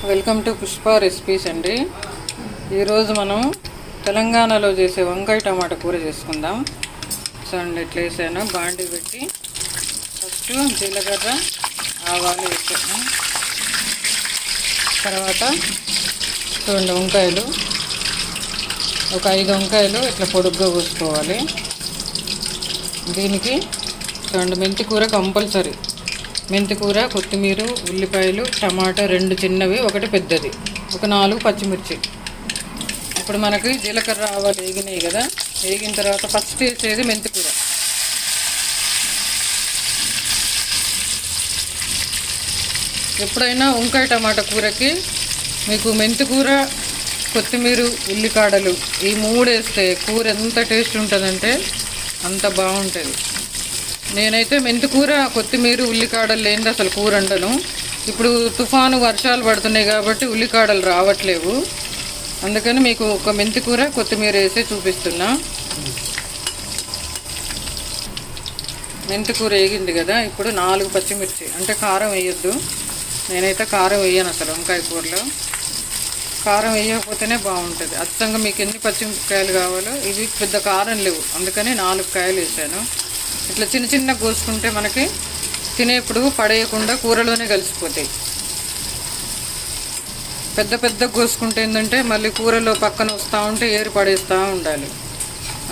Welcome to Pushpa recipes అండి. ఈరోజు మనం తెలంగాణలో చేసే వంకాయ టమాటా కూర చేసుకుందాం. చూడండి ఎట్లా వేసాను. బాండి పెట్టి ఫస్ట్ జీలకర్ర ఆవాలు వేసాను. తర్వాత చూడండి వంకాయలు ఒక 5 వంకాయలు ఇట్లా పొడుగ్గా కోసుకోవాలి. దీనికి చూడండి మెంతి కూర కంపల్సరీ. మెంతి కూర, కొత్తిమీర, ఉల్లిపాయలు, టమాటా 2 చిన్నవి, 1 పెద్దది, ఒక 4 పచ్చిమిర్చి. ఇప్పుడు మనకి జీలకర్ర ఆవాలు వేగినాయి కదా. వేగిన తర్వాత ఫస్ట్ వేసేది మెంతి కూర. ఎప్పుడైనా వంకాయ టమాటా కూరకి మీకు మెంతి కూర, కొత్తిమీర, ఉల్లికాడలు ఈ 3 వేస్తే కూర ఎంత టేస్ట్ ఉంటుందంటే అంత బాగుంటుంది. నేనైతే మెంతి కూర, కొత్తిమీర, ఉల్లికాడలు లేనిది అసలు కూర వండను. ఇప్పుడు తుఫాను వర్షాలు పడుతున్నాయి కాబట్టి ఉల్లికాడలు రావట్లేవు. అందుకని మీకు ఒక మెంతి కూర, కొత్తిమీర వేసి చూపిస్తున్నా. మెంతి కూర వేగింది కదా. ఇప్పుడు 4 పచ్చిమిర్చి, అంటే కారం వేయొద్దు. నేనైతే కారం వేయను అసలు వంకాయ కూరలో. కారం వేయకపోతేనే బాగుంటుంది. అచ్చంగా మీకు ఎన్ని పచ్చిమిరపకాయలు కావాలో, ఇవి పెద్ద కారం లేవు అందుకని 4 కాయలు వేసాను. ఇట్లా చిన్న చిన్న కోసుకుంటే మనకి తినేప్పుడు పడేయకుండా కూరలోనే కలిసిపోతాయి. పెద్ద పెద్ద కోసుకుంటే ఏంటంటే మళ్ళీ కూరలో పక్కన వస్తూ ఉంటే ఏరు పడేస్తూ ఉండాలి.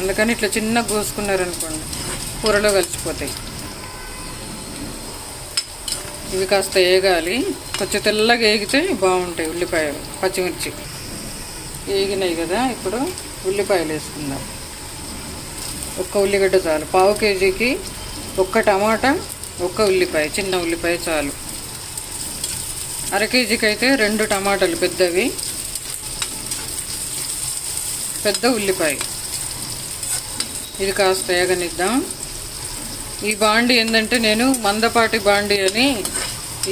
అందుకని ఇట్లా చిన్న కోసుకున్నారనుకోండి కూరలో కలిసిపోతాయి. ఇవి కాస్త వేగాలి. కొంచెం తెల్లగా వేగితే బాగుంటాయి ఉల్లిపాయలు, పచ్చిమిర్చి. వేగినాయి కదా. ఇప్పుడు ఉల్లిపాయలు వేసుకుందాం. 1 ఉల్లిగడ్డ చాలు. 1/2 కేజీకి 1 టమాటా, 1 ఉల్లిపాయ, చిన్న ఉల్లిపాయ చాలు. 1/2 కేజీకి అయితే 2 టమాటాలు పెద్దవి, పెద్ద ఉల్లిపాయ. ఇది కాస్త వేగనిద్దాం. ఈ బాండి ఏంటంటే నేను మందపాటి బాండి అని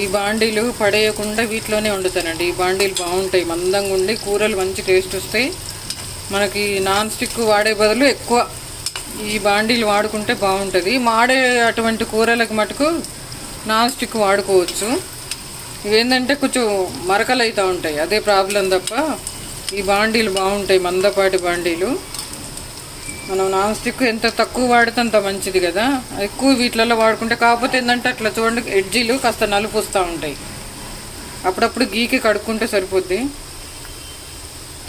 ఈ బాండీలు పడేయకుండా వీటిలోనే వండుతానండి. ఈ బాండీలు బాగుంటాయి, మందంగా ఉండి కూరలు మంచి టేస్ట్ వస్తాయి. మనకి నాన్ స్టిక్ వాడే బదులు ఎక్కువ ఈ బాండీలు వాడుకుంటే బాగుంటుంది. మాడే అటువంటి కూరలకు మటుకు నాన్ స్టిక్ వాడుకోవచ్చు. ఇవేంటంటే కొంచెం మరకలు అవుతూ ఉంటాయి, అదే ప్రాబ్లం తప్ప ఈ బాండీలు బాగుంటాయి, మందపాటి బాండీలు. మనం నాన్ స్టిక్ ఎంత తక్కువ వాడితే అంత మంచిది కదా. ఎక్కువ వీటిలలో వాడుకుంటే కాకపోతే ఏంటంటే అట్లా చూడండి ఎడ్జీలు కాస్త నలుపు వస్తూ ఉంటాయి. అప్పుడప్పుడు గీకి కడుక్కుంటే సరిపోద్ది.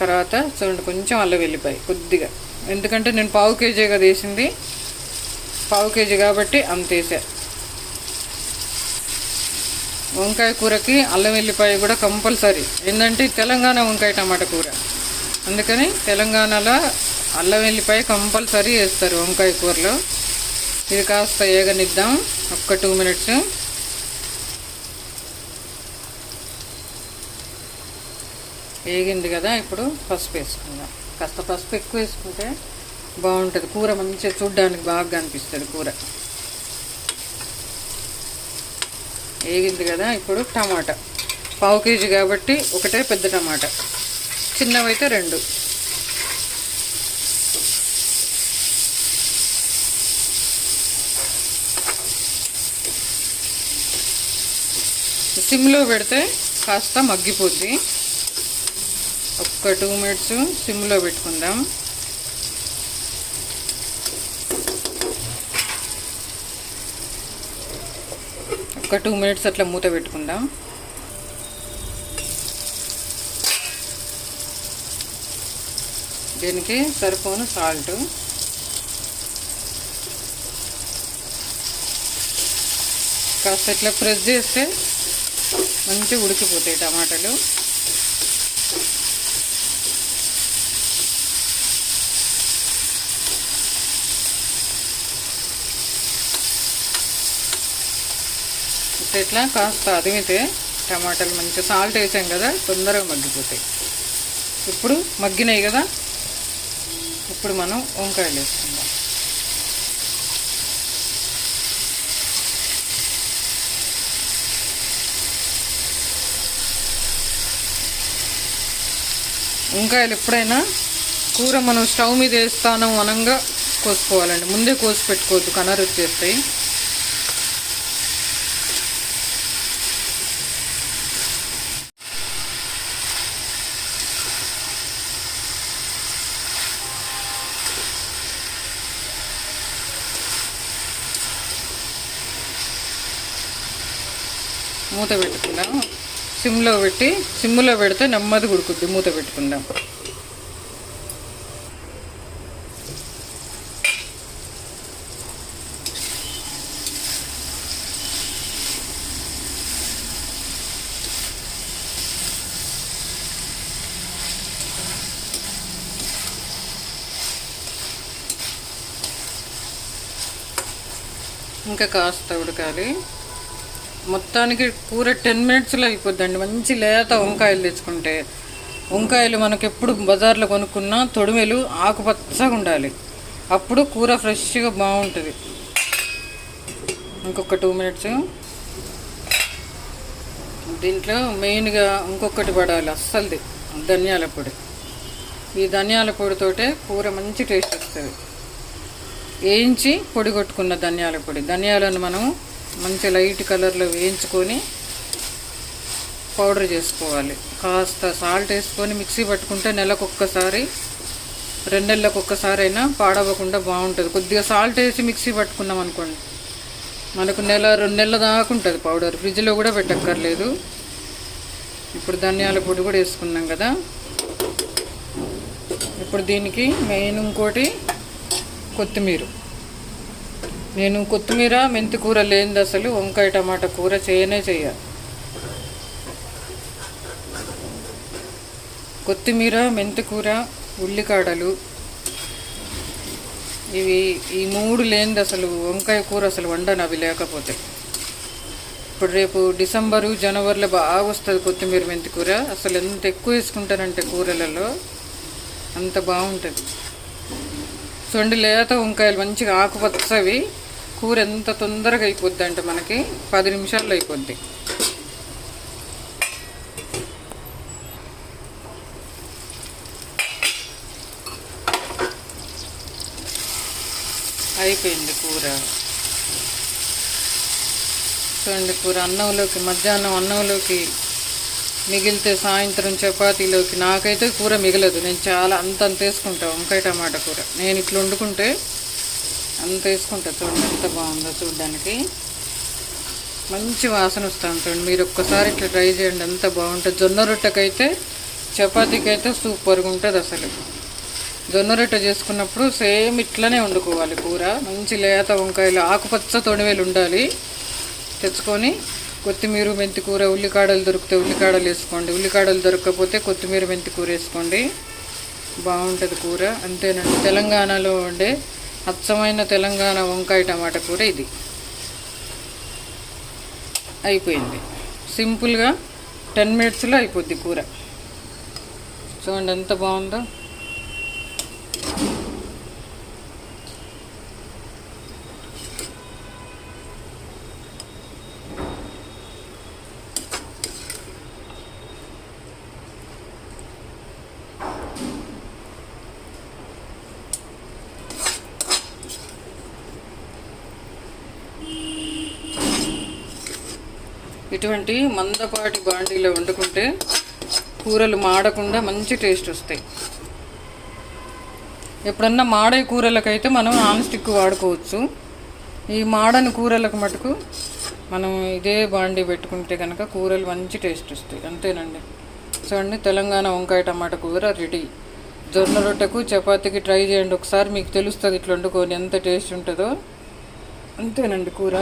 తర్వాత చూడండి కొంచెం అల్లం వెల్లిపాయ కొద్దిగా, ఎందుకంటే నేను 1/2 కేజీ కదా వేసింది. 1/2 కేజీ కాబట్టి అంత వేసా. వంకాయ కూరకి అల్లం వెల్లిపాయ కూడా కంపల్సరీ. ఏంటంటే తెలంగాణ వంకాయ టమాటా కూర, అందుకని తెలంగాణలో అల్లం వెల్లిపాయ కంపల్సరీ వేస్తారు వంకాయ కూరలో. ఇది కాస్త వేగనిద్దాం ఒక్క 2 మినిట్స్. వేగింది కదా. ఇప్పుడు పసుపు వేసుకుందాం. కాస్త పసుపు ఎక్కువ వేసుకుంటే బాగుంటుంది కూర, మంచిగా చూడడానికి బాగా అనిపిస్తుంది కూర. వేగింది కదా. ఇప్పుడు టమాటా 1/2 కేజీ కాబట్టి 1 పెద్ద టమాటా, చిన్నవైతే 2. సిమ్లో పెడితే కాస్త మగ్గిపోద్ది. ఒక్క 2 మినిట్స్ సిమ్లో పెట్టుకుందాం. ఒక్క 2 మినిట్స్ అట్లా మూత పెట్టుకుందాం. దీనికి సరిపోను సాల్ట్. కాస్త ఇట్లా ప్రెస్ చేస్తే మంచిగా ఉడికిపోతాయి టమాటాలు. ఇట్లా కాస్త అదిమితే టమాటాలు మంచిగా సాల్ట్ వేసాం కదా, తొందరగా మగ్గిపోతాయి. ఇప్పుడు మగ్గినాయి కదా. ఇప్పుడు మనం వంకాయలు వేసుకుందాం. వంకాయలు ఎప్పుడైనా కూర మనం స్టవ్ మీద వేస్తాను అనంగా కోసుకోవాలండి. ముందే కోసి పెట్టుకోవద్దు, కలర్ వచ్చేస్తాయి. మూత పెట్టుకుందాం. సిమ్లో పెడితే నెమ్మది ఉడుకుద్ది. మూత పెట్టుకుందాం. ఇంకా కాస్త ఉడకాలి. మొత్తానికి కూర 10 మినిట్స్లో అయిపోద్దండి. మంచి లేత వంకాయలు తెచ్చుకుంటే, వంకాయలు మనకు ఎప్పుడు బజార్లో కొనుక్కున్నా తొడిమెలు ఆకుపచ్చగా ఉండాలి. అప్పుడు కూర ఫ్రెష్గా బాగుంటుంది. ఇంకొక 2 మినిట్స్. దీంట్లో మెయిన్గా ఇంకొకటి పడాలి అస్సలుది, ధనియాల పొడి. ఈ ధనియాల పొడితోటే కూర మంచి టేస్ట్ వస్తుంది. వేయించి పొడి కొట్టుకున్న ధనియాల పొడి. ధనియాలను మనం మంచి లైట్ కలర్లో వేయించుకొని పౌడర్ చేసుకోవాలి. కాస్త సాల్ట్ వేసుకొని మిక్సీ పట్టుకుంటే నెలకొక్కసారి, 2 నెలలకు ఒక్కసారి అయినా పాడవకుండా బాగుంటుంది. కొద్దిగా సాల్ట్ వేసి మిక్సీ పట్టుకున్నాం అనుకోండి, మనకు 1-2 నెలల దాకా ఉంటుంది పౌడర్. ఫ్రిడ్జ్లో కూడా పెట్టక్కర్లేదు. ఇప్పుడు ధనియాల పొడి కూడా వేసుకున్నాం కదా. ఇప్పుడు దీనికి మెయిన్ ఇంకోటి కొత్తిమీర. నేను కొత్తిమీర మెంతి కూర లేనిది అసలు వంకాయ టమాటా కూర చేయాలి. కొత్తిమీర, మెంతి కూర, ఉల్లికాడలు, ఈ 3 లేనిది అసలు వంకాయ కూర అసలు వండను అవి లేకపోతే. ఇప్పుడు రేపు డిసెంబరు, జనవరిలో బాగా వస్తుంది కొత్తిమీర, మెంతి కూర. అసలు ఎంత ఎక్కువ వేసుకుంటానంటే కూరలలో అంత బాగుంటుంది. చూడండి, లేత వంకాయలు మంచిగా ఆకుపచ్చవి. కూర ఎంత తొందరగా అయిపోద్ది అంటే మనకి 10 నిమిషాల్లో అయిపోద్ది. అయిపోయింది కూర. చూడండి, కూర అన్నంలోకి, మధ్యాహ్నం అన్నంలోకి మిగిలితే సాయంత్రం చపాతీలోకి. నాకైతే కూర మిగలదు. నేను అంత వేసుకుంటా వంకాయ టమాటా కూర. నేను ఇట్లా వండుకుంటే అంత వేసుకుంటా. చూడండి ఎంత బాగుందో చూడడానికి. మంచి వాసన వస్తుంది. చూడండి, మీరు ఒక్కసారి ఇట్లా ట్రై చేయండి, ఎంత బాగుంటుంది. జొన్న రొట్టెకైతే, చపాతీకి అయితే సూపర్గా ఉంటుంది అసలు. జొన్న రొట్టె చేసుకున్నప్పుడు సేమ్ ఇట్లనే వండుకోవాలి కూర. మంచి లేత వంకాయలు, ఆకుపచ్చ తొడివేలు ఉండాలి. తెచ్చుకొని కొత్తిమీర, మెంతి కూర, ఉల్లికాడలు దొరికితే ఉల్లికాడలు వేసుకోండి. ఉల్లికాడలు దొరకకపోతే కొత్తిమీర, మెంతి కూర వేసుకోండి. బాగుంటుంది కూర. అంతేనండి, తెలంగాణలో ఉండే అచ్చమైన తెలంగాణ వంకాయ టమాటా కూర ఇది. అయిపోయింది. సింపుల్గా 10 మినిట్స్లో అయిపోద్ది కూర. చూడండి ఎంత బాగుందో. ఇటువంటి మందపాటి బాండీలో వండుకుంటే కూరలు మాడకుండా మంచి టేస్ట్ వస్తాయి. ఎప్పుడన్నా మాడే కూరలకైతే మనం నాన్ స్టిక్ వాడుకోవచ్చు. ఈ మాడని కూరలకు మటుకు మనం ఇదే బాండీ పెట్టుకుంటే కనుక కూరలు మంచి టేస్ట్ వస్తాయి. అంతేనండి. చూడండి, తెలంగాణ వంకాయ టమాటా కూర రెడీ. జొన్న రొట్టెకు, చపాతీకి ట్రై చేయండి ఒకసారి, మీకు తెలుస్తుంది ఇట్లా వండుకొని ఎంత టేస్ట్ ఉంటుందో. అంతేనండి కూర.